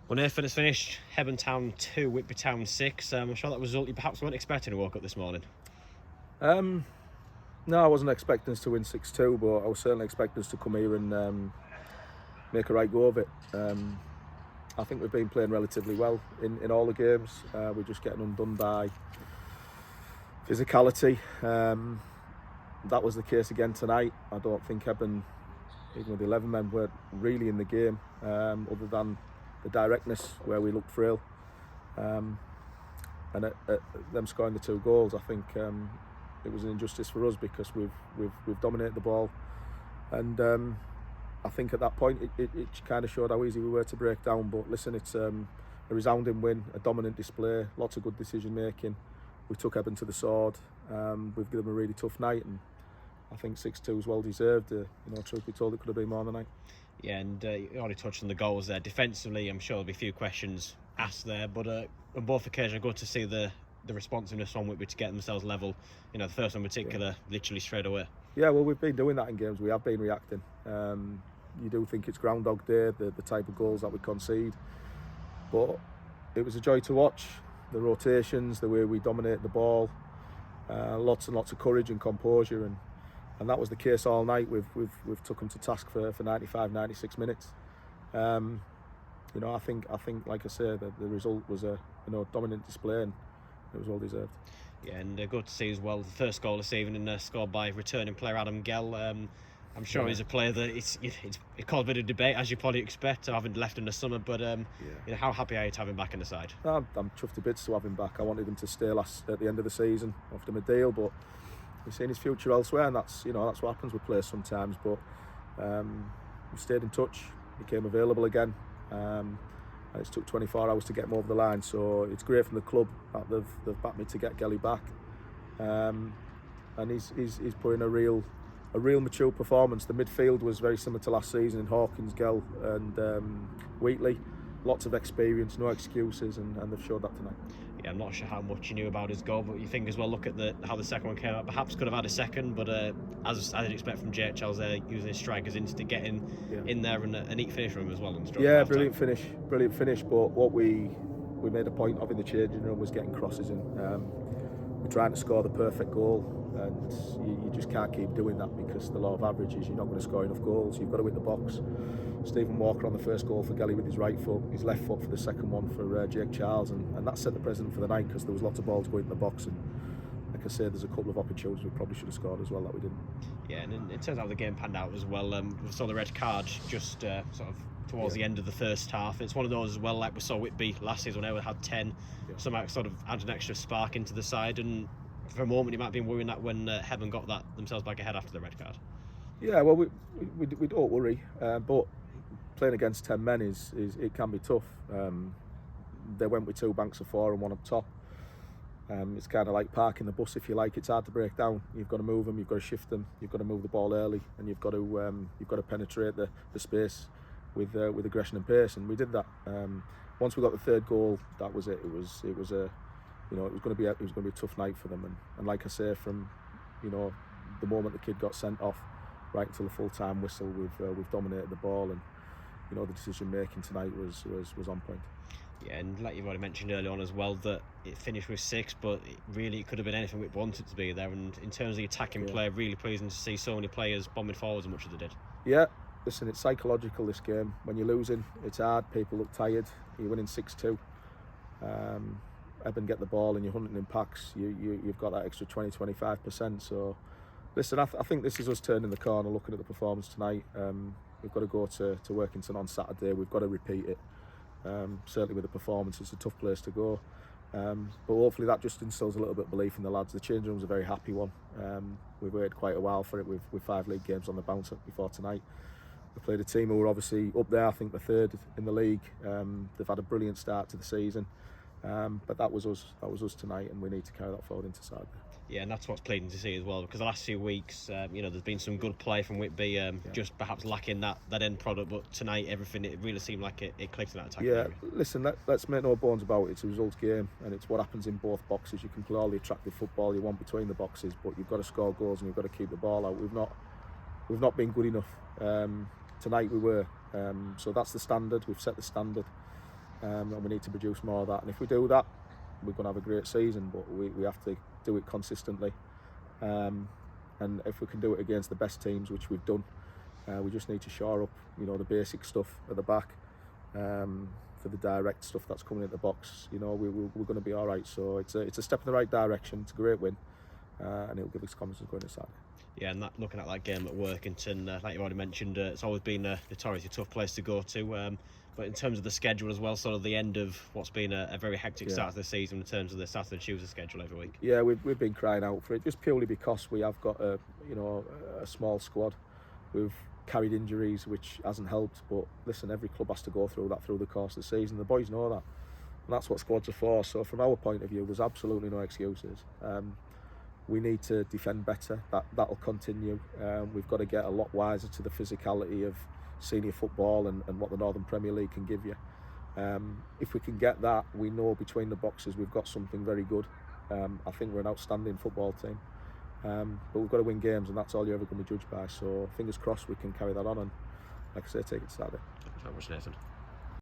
Well, Nathan has finished Hebburn Town 2, Whitby Town 6. I'm sure that result you perhaps weren't expecting to woke up this morning. No, I wasn't expecting us to win 6-2, but I was certainly expecting us to come here and make a right go of it. I think we've been playing relatively well in all the games. We're just getting undone by physicality. That was the case again tonight. I don't think Hebburn, even with the 11 men, weren't really in the game, other than the directness where we looked frail. And at them scoring the 2 goals, I think it was an injustice for us because we've dominated the ball, and I think at that point it kind of showed how easy we were to break down. But listen, it's a resounding win, a dominant display, lots of good decision making. We took Hebburn to the sword. We've given them a really tough night, and I think 6-2 is well deserved. Truth be told, it could have been more than a night. Yeah, and you already touched on the goals there. Defensively, I'm sure there'll be a few questions asked there, but on both occasions, good to see the responsiveness from Whitby to get themselves level. The first one in particular, literally straight away. Yeah, well, we've been doing that in games. We have been reacting. You do think it's Groundhog Day, the type of goals that we concede, but it was a joy to watch. The rotations, the way we dominate the ball, lots and lots of courage and composure, and that was the case all night. We've took them to task for 95, 96 minutes. I think like I say, the result was a dominant display, and it was well deserved. Yeah, and good to see as well the first goal this evening scored by returning player Adam Gell. I'm sure he's a player that it's caused a bit of debate, as you probably expect, having left in the summer. But how happy are you to have him back in the side? I'm chuffed to bits to have him back. I wanted him to stay at the end of the season, offered him a deal, but he's seen his future elsewhere, and that's what happens with players sometimes. But we stayed in touch. He became available again. And it's took 24 hours to get him over the line, so it's great from the club that they've backed me to get Gelly back. And he's put in a real mature performance. The midfield was very similar to last season in Hawkins, Gell and Wheatley. Lots of experience, no excuses, and they've showed that tonight. Yeah, I'm not sure how much you knew about his goal, but you think as well, look at how the second one came out. Perhaps could have had a second, but as I'd expect from JHL's there, using his strikers instinct, getting in there and a neat finish from him as well. Yeah, brilliant finish. But what we made a point of in the changing room was getting crosses in. We're trying to score the perfect goal, and you just can't keep doing that because the law of averages, you're not going to score enough goals. You've got to hit the box. Stephen Walker on the first goal for Gelly with his right foot, his left foot for the second one for Jake Charles, and that set the precedent for the night because there was lots of balls going in the box, and like I said, there's a couple of opportunities we probably should have scored as well that we didn't. Yeah, and in terms of how the game panned out as well, we saw the red card just sort of towards the end of the first half. It's one of those as well, like we saw Whitby last season when they had 10, somehow sort of add an extra spark into the side, and for a moment you might have been worrying that when Hebburn got themselves back ahead after the red card. Yeah, well, we don't worry, but playing against 10 men is it can be tough. They went with 2 banks of 4 and 1 up top. It's kind of like parking the bus, if you like. It's hard to break down. You've got to move them, you've got to shift them, you've got to move the ball early, and you've got to penetrate the space with aggression and pace. And we did that. Once we got the third goal, that was it. It was going to be a tough night for them. And like I say, from the moment the kid got sent off right until the full time whistle, we've dominated the ball, and the decision making tonight was on point. Yeah, and like you've already mentioned earlier on as well, that it finished with 6, but it could have been anything we wanted to be there. And in terms of the attacking play, really pleasing to see so many players bombing forwards as much as they did. Yeah, listen, it's psychological, this game. When you're losing, it's hard. People look tired. You're winning 6-2. Hebburn get the ball and you're hunting in packs. You've got that extra 20-25%. So, listen, I think this is us turning the corner, looking at the performance tonight. We've got to go to Workington on Saturday. We've got to repeat it. Certainly with the performance, it's a tough place to go. But hopefully that just instills a little bit of belief in the lads. The change room's a very happy one. We've waited quite a while for it with 5 league games on the bounce before tonight. We played a team who were obviously up there, I think the 3rd in the league. They've had a brilliant start to the season. But that was us tonight, and we need to carry that forward into Saturday. Yeah, and that's what's pleasing to see as well, because the last few weeks, there's been some good play from Whitby, just perhaps lacking that end product. But tonight, everything, it really seemed like it clicked in that attack. Yeah, listen, let's make no bones about it. It's a results game, and it's what happens in both boxes. You can play all the attractive football you want between the boxes, but you've got to score goals and you've got to keep the ball out. We've not been good enough. Tonight we were. So that's the standard. We've set the standard. and we need to produce more of that. And if we do that, we're going to have a great season. But we have to do it consistently, and if we can do it against the best teams, which we've done, we just need to shore up, the basic stuff at the back. For the direct stuff that's coming in the box, we're going to be all right. So it's a step in the right direction. It's a great win, and it'll give us confidence going inside. Yeah, and looking at that game at Workington, like you already mentioned, it's always been a notoriously tough place to go to. But in terms of the schedule as well, sort of the end of what's been a very hectic start to the season in terms of the Saturday and Tuesday schedule every week. Yeah, we've been crying out for it just purely because we have got a small squad. We've carried injuries, which hasn't helped. But listen, every club has to go through that through the course of the season. The boys know that, and that's what squads are for. So from our point of view, there's absolutely no excuses. We need to defend better. That'll continue. We've got to get a lot wiser to the physicality of senior football and what the Northern Premier League can give you. If we can get that, we know between the boxes we've got something very good. I think we're an outstanding football team. But we've got to win games, and that's all you're ever going to be judged by. So fingers crossed we can carry that on, and like I say, take it Saturday. Thanks very much, Nathan.